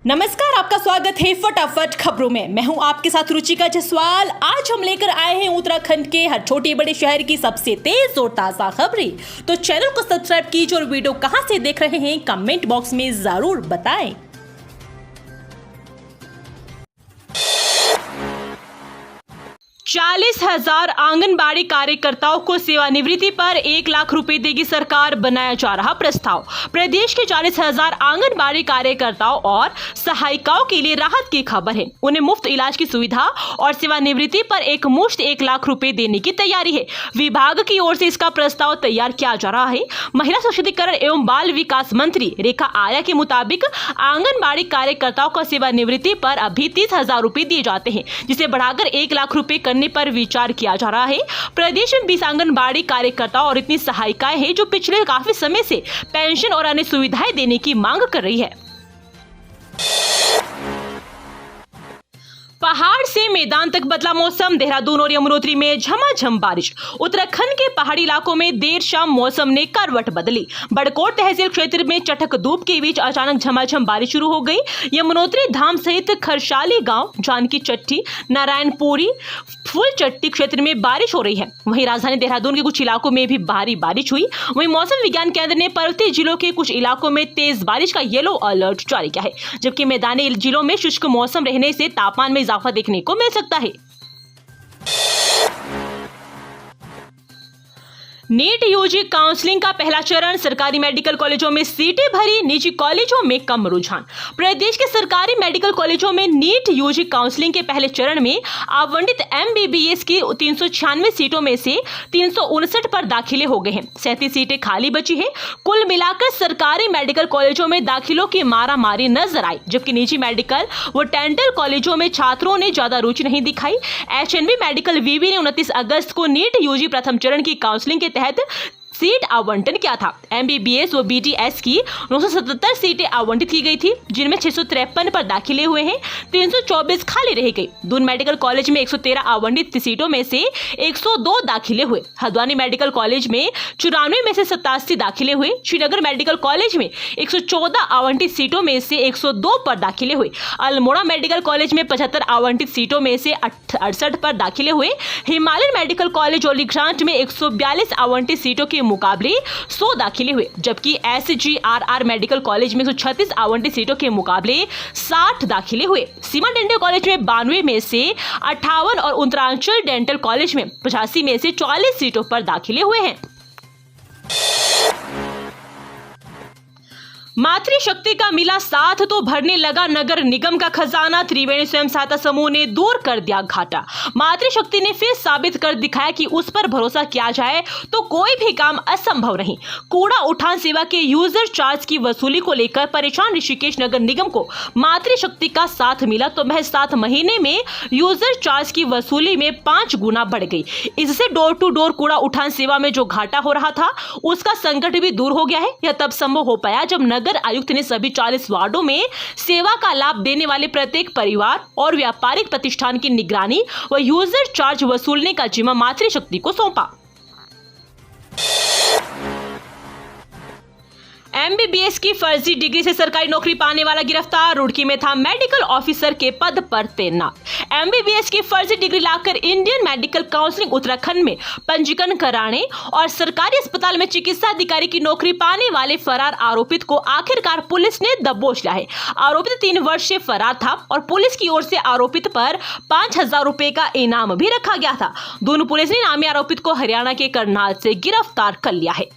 नमस्कार, आपका स्वागत है फटाफट खबरों में। मैं हूं आपके साथ रुचिका जसवाल। आज हम लेकर आए हैं उत्तराखंड के हर छोटे बड़े शहर की सबसे तेज और ताजा खबरें। तो चैनल को सब्सक्राइब कीजिए और वीडियो कहां से देख रहे हैं कमेंट बॉक्स में जरूर बताएं। 40,000 आंगनबाड़ी कार्यकर्ताओं को सेवानिवृत्ति पर 1 लाख रुपए देगी सरकार, बनाया जा रहा प्रस्ताव। प्रदेश के 40,000 आंगनबाड़ी कार्यकर्ताओं और सहायिकाओं के लिए राहत की खबर है। उन्हें मुफ्त इलाज की सुविधा और सेवानिवृत्ति पर एक मुश्त 1 लाख रुपए देने की तैयारी है। विभाग की ओर से इसका प्रस्ताव तैयार किया जा रहा है। महिला सशक्तिकरण एवं बाल विकास मंत्री रेखा आर्या के मुताबिक आंगनबाड़ी कार्यकर्ताओं को सेवानिवृत्ति पर अभी 30,000 रुपए दिए जाते हैं, जिसे बढ़ाकर 1 लाख रुपए करने पर विचार किया जा रहा है। प्रदेश में 20 आंगनबाड़ी कार्यकर्ताओं और इतनी सहायिकाएं हैं जो पिछले काफी समय से पेंशन और अन्य सुविधाएं देने की मांग कर रही है। पहाड़ से मैदान तक बदला मौसम, देहरादून और यमुनोत्री में झमाझम बारिश। उत्तराखंड के पहाड़ी इलाकों में देर शाम मौसम ने करवट बदली। बड़कोट तहसील क्षेत्र में चटक धूप के बीच अचानक झमाझम बारिश शुरू हो गई। यमुनोत्री धाम सहित खरसाली गांव, जानकी चट्टी, नारायणपुरी, फुल चट्टी क्षेत्र में बारिश हो रही है। वहीं राजधानी देहरादून के कुछ इलाकों में भी भारी बारिश हुई। वहीं मौसम विज्ञान केंद्र ने पर्वतीय जिलों के कुछ इलाकों में तेज बारिश का येलो अलर्ट जारी किया है, जबकि मैदानी जिलों में शुष्क मौसम रहने से तापमान में इजाफा देखने को मिल सकता है। नीट यूजी काउंसलिंग का पहला चरण, सरकारी मेडिकल कॉलेजों में सीटें भरी, निजी कॉलेजों में कम रुझान। प्रदेश के सरकारी मेडिकल कॉलेजों में नीट यूजी काउंसलिंग के पहले चरण में आवंटित एमबीबीएस की 396 सीटों में से 359 पर दाखिले हो गए हैं। 37 सीटें खाली बची हैं। कुल मिलाकर सरकारी मेडिकल कॉलेजों में दाखिलों की मारामारी नजर आई, जबकि निजी मेडिकल व डेंटल कॉलेजों में छात्रों ने ज्यादा रुचि नहीं दिखाई। एचएनबी मेडिकल वीवी ने 29 अगस्त को नीट यूजी प्रथम चरण की काउंसलिंग के तहत सीट आवंटन किया था। एमबीबीएस व बीडीएस की 977 सीटें आवंटित की गई थी, जिनमें 653 पर दाखिले हुए हैं। 324 खाली रह गई। दून मेडिकल कॉलेज में 113 आवंटित सीटों में से 102 दाखिले हुए। हल्द्वानी मेडिकल कॉलेज में 94 में से 87 दाखिले हुए। श्रीनगर मेडिकल कॉलेज में 114 आवंटित सीटों में से 102 पर दाखिले हुए। अल्मोड़ा मेडिकल कॉलेज में 75 आवंटित सीटों में से 68 पर दाखिले हुए। हिमालयन मेडिकल कॉलेज और ग्रांट में 142 आवंटित सीटों के मुकाबले 100 दाखिले हुए, जबकि एसजीआरआर मेडिकल कॉलेज में 136 आवंटित सीटों के मुकाबले 60 दाखिले हुए। सीमा डेंटल कॉलेज में 92 में से 58 और उत्तरांचल डेंटल कॉलेज में 85 में से 44 सीटों पर दाखिले हुए हैं। मातृशक्ति का मिला साथ तो भरने लगा नगर निगम का खजाना, त्रिवेणी स्वयं सहायता समूह ने दूर कर दिया घाटा। मातृशक्ति ने फिर साबित कर दिखाया कि उस पर भरोसा किया जाए तो कोई भी काम असंभव नहीं। कूड़ा उठान सेवा के यूजर चार्ज की वसूली को लेकर परेशान ऋषिकेश नगर निगम को मातृशक्ति का साथ मिला तो महज 7 महीने में यूजर चार्ज की वसूली में 5 गुना बढ़ गई। इससे डोर टू डोर कूड़ा उठान सेवा में जो घाटा हो रहा था उसका संकट भी दूर हो गया है। यह तब संभव हो पाया जब नगर आयुक्त ने सभी 40 वार्डों में सेवा का लाभ देने वाले प्रत्येक परिवार और व्यापारिक प्रतिष्ठान की निगरानी व यूजर चार्ज वसूलने का जिम्मा मातृशक्ति को सौंपा। एमबीबीएस की फर्जी डिग्री से सरकारी नौकरी पाने वाला गिरफ्तार, रुड़की में था मेडिकल ऑफिसर के पद पर तैनात। एमबीबीएस की फर्जी डिग्री लाकर इंडियन मेडिकल काउंसिल उत्तराखंड में पंजीकरण कराने और सरकारी अस्पताल में चिकित्सा अधिकारी की नौकरी पाने वाले फरार आरोपित को आखिरकार पुलिस ने दबोच लिया है। आरोपित 3 वर्ष से फरार था और पुलिस की ओर से आरोपित पर 5,000 रुपए का इनाम भी रखा गया था। दोनों पुलिस ने नामी आरोपित को हरियाणा के करनाल से गिरफ्तार कर लिया है।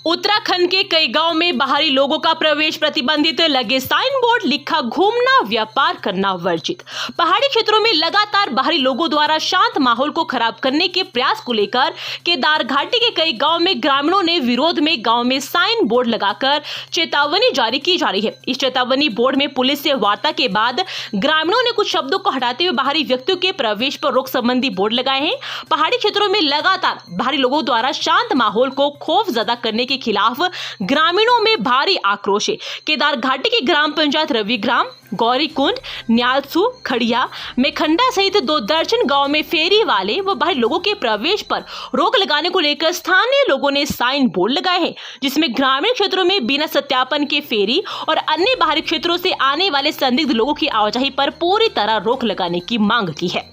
उत्तराखंड के कई गांव में बाहरी लोगों का प्रवेश प्रतिबंधित, लगे साइन बोर्ड, लिखा घूमना व्यापार करना वर्जित। पहाड़ी क्षेत्रों में लगातार बाहरी लोगों द्वारा शांत माहौल को खराब करने के प्रयास को लेकर केदार घाटी के कई गांव में ग्रामीणों ने विरोध में गांव में साइन बोर्ड लगाकर चेतावनी जारी की जा रही है। इस चेतावनी बोर्ड में पुलिस से वार्ता के बाद ग्रामीणों ने कुछ शब्दों को हटाते हुए बाहरी व्यक्तियों के प्रवेश पर रोक संबंधी बोर्ड लगाए हैं। पहाड़ी क्षेत्रों में लगातार बाहरी लोगों द्वारा शांत माहौल को खौफजदा करने के खिलाफ ग्रामीणों में भारी आक्रोश है। केदार घाटी की ग्राम पंचायत रविग्राम, गौरीकुंड, न्यालसू, खड़िया, मेखंडा सहित 2 दर्जन गांव में फेरी वाले व बाहरी लोगों के प्रवेश पर रोक लगाने को लेकर स्थानीय लोगों ने साइन बोर्ड लगाए हैं, जिसमें ग्रामीण क्षेत्रों में बिना सत्यापन के फेरी और अन्य बाहरी क्षेत्रों से आने वाले संदिग्ध लोगों की आवाजाही पर पूरी तरह रोक लगाने की मांग की है।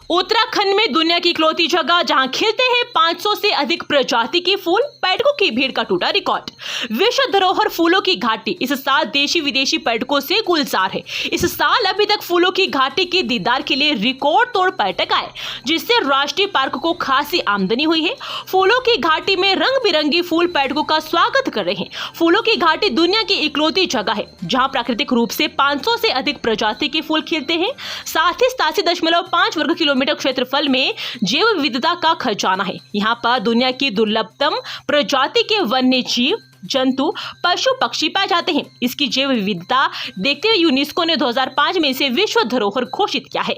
उत्तराखंड में दुनिया की इकलौती जगह जहां खिलते हैं 500 से अधिक प्रजाति के फूल, पर्यटकों की भीड़ का टूटा रिकॉर्ड। विश्व धरोहर फूलों की घाटी इस साल देशी विदेशी पर्यटकों से गुलजार है। इस साल अभी तक फूलों की घाटी के दीदार के लिए रिकॉर्ड तोड़ पर्यटक आए, जिससे राष्ट्रीय पार्क को खासी आमदनी हुई है। फूलों की घाटी में रंग बिरंगी फूल पर्यटकों का स्वागत कर रहे हैं। फूलों की घाटी दुनिया की इकलौती जगह है जहाँ प्राकृतिक रूप से 500 से अधिक प्रजाति के फूल खिलते हैं। साथ ही 87.5 वर्ग किलोमीटर क्षेत्रफल में जैव विविधता का खजाना है। यहाँ पर दुनिया की दुर्लभतम प्रजाति के वन्य जीव, जंतु, पशु, पक्षी पाए जाते हैं। इसकी जैव विविधता देखते हुए यूनेस्को ने 2005 में इसे विश्व धरोहर घोषित किया है।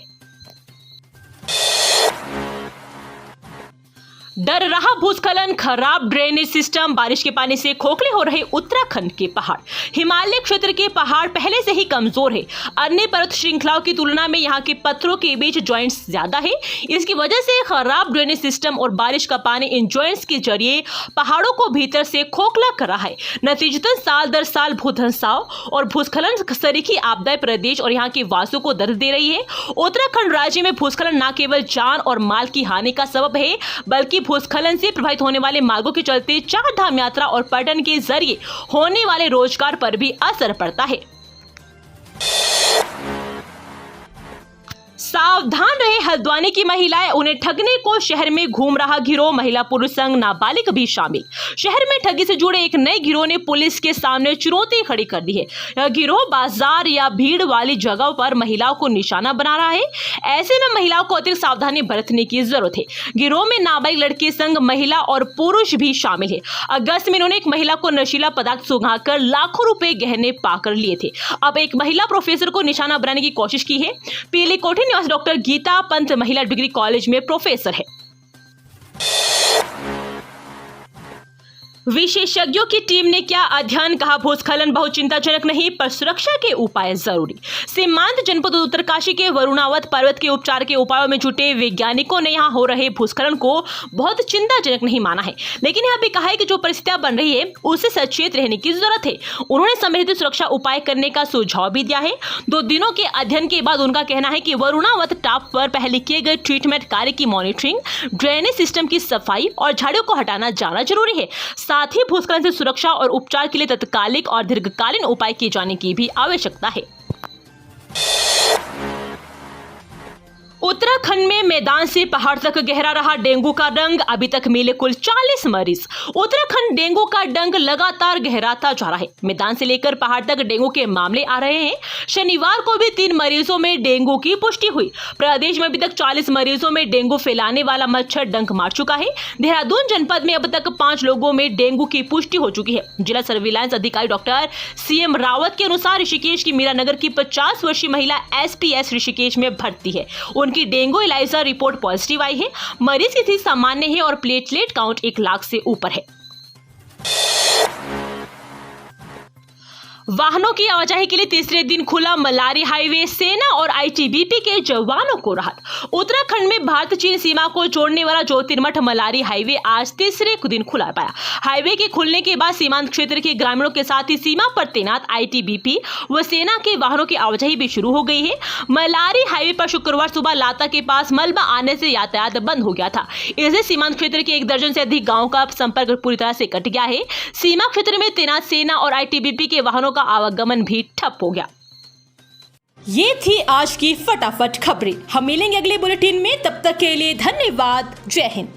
डर रहा भूस्खलन, खराब ड्रेनेज सिस्टम, बारिश के पानी से खोखले हो रहे उत्तराखंड के पहाड़। हिमालय क्षेत्र के पहाड़ पहले से ही कमजोर है। अन्य पर्वत श्रृंखलाओं की तुलना में यहाँ के पत्थरों के बीच जॉइंट्स ज्यादा है। इसकी वजह से खराब ड्रेनेज सिस्टम और बारिश का पानी इन जॉइंट्स के जरिए पहाड़ों को भीतर से खोखला कर रहा है। नतीजतन साल दर साल भूधंसाव और भूस्खलन सरीखी आपदाएं प्रदेश और यहाँ के वासियों को दर्द दे रही है। उत्तराखंड राज्य में भूस्खलन न केवल जान और माल की हानि का सबब है, बल्कि भूस्खलन से प्रभावित होने वाले मार्गों के चलते 4 धाम यात्रा और पर्यटन के जरिए होने वाले रोजगार पर भी असर पड़ता है। सावधान रहे हल्द्वानी की महिलाएं, उन्हें ठगने को शहर में घूम रहा गिरोह। महिला पुरुष संग नाबालिग भी शामिल। शहर में ठगी से जुड़े एक नए गिरोह ने पुलिस के सामने चुनौती खड़ी कर दी है। यह गिरोह बाजार या भीड़ वाली जगहों पर महिलाओं को निशाना बना रहा है। ऐसे में महिलाओं को अतिरिक्त सावधानी बरतने की जरूरत है। गिरोह में नाबालिग लड़के संग महिला और पुरुष भी शामिल है। अगस्त में इन्होंने एक महिला को नशीला पदार्थ सुंघाकर लाखों रुपए गहने पाकर लिए थे। अब एक महिला प्रोफेसर को निशाना बनाने की कोशिश की है। पीली कोठी डॉक्टर गीता पंत महिला डिग्री कॉलेज में प्रोफेसर है। विशेषज्ञों की टीम ने क्या अध्ययन, कहा भूस्खलन बहुत चिंताजनक नहीं पर सुरक्षा के उपाय जरूरी। सीमांत जनपद उत्तरकाशी के वरुणावत पर्वत के उपचार के उपायों में जुटे वैज्ञानिकों ने यहां हो रहे भूस्खलन को बहुत चिंताजनक नहीं माना है, लेकिन यह भी कहा है कि जो परिस्थितियां बन रही है उससे सचेत रहने की जरूरत है। उन्होंने संबंधित सुरक्षा उपाय करने का सुझाव भी दिया है। 2 दिनों के अध्ययन के बाद उनका कहना है कि वरुणावत टाप पर पहले किए गए ट्रीटमेंट कार्य की मॉनिटरिंग, ड्रेनेज सिस्टम की सफाई और झाड़ियों को हटाना जाना जरूरी है। साथ ही भूस्खलन से सुरक्षा और उपचार के लिए तत्कालिक और दीर्घकालीन उपाय किए जाने की भी आवश्यकता है। उत्तराखंड में मैदान से पहाड़ तक गहरा रहा डेंगू का डंक, अभी तक मिले कुल 40 मरीज। उत्तराखंड डेंगू का डंक लगातार गहराता जा रहा है। मैदान से लेकर पहाड़ तक डेंगू के मामले आ रहे हैं। शनिवार को भी 3 मरीजों में डेंगू की पुष्टि हुई। प्रदेश में अभी तक 40 मरीजों में डेंगू फैलाने वाला मच्छर डंक मार चुका है। देहरादून जनपद में अब तक 5 लोगों में डेंगू की पुष्टि हो चुकी है। जिला सर्विलांस अधिकारी डॉक्टर CM रावत के अनुसार ऋषिकेश की मीरानगर की 50 वर्षीय महिला SPS ऋषिकेश में भर्ती है। उनकी डेंगू इलाइजा रिपोर्ट पॉजिटिव आई है। मरीज की स्थिति सामान्य है और प्लेटलेट काउंट 1 लाख से ऊपर है। वाहनों की आवाजाही के लिए तीसरे दिन खुला मलारी हाईवे, सेना और ITBP के जवानों को राहत। उत्तराखंड में भारत चीन सीमा को जोड़ने वाला ज्योतिर्मठ मलारी हाईवे आज तीसरे दिन खुला पाया। हाईवे के खुलने के बाद सीमांत क्षेत्र के ग्रामीणों के साथ ही सीमा पर तैनात ITBP व सेना के वाहनों की आवाजाही भी शुरू हो गई है। मलारी हाईवे पर शुक्रवार सुबह लाता के पास मलबा आने से यातायात बंद हो गया था। इससे सीमांत क्षेत्र के 1 दर्जन से अधिक गाँव का संपर्क पूरी तरह से कट गया है। सीमा क्षेत्र में तैनात सेना और ITBP के वाहनों का आवागमन भी ठप हो गया। ये थी आज की फटाफट खबरें। हम मिलेंगे अगले बुलेटिन में, तब तक के लिए धन्यवाद। जय हिंद।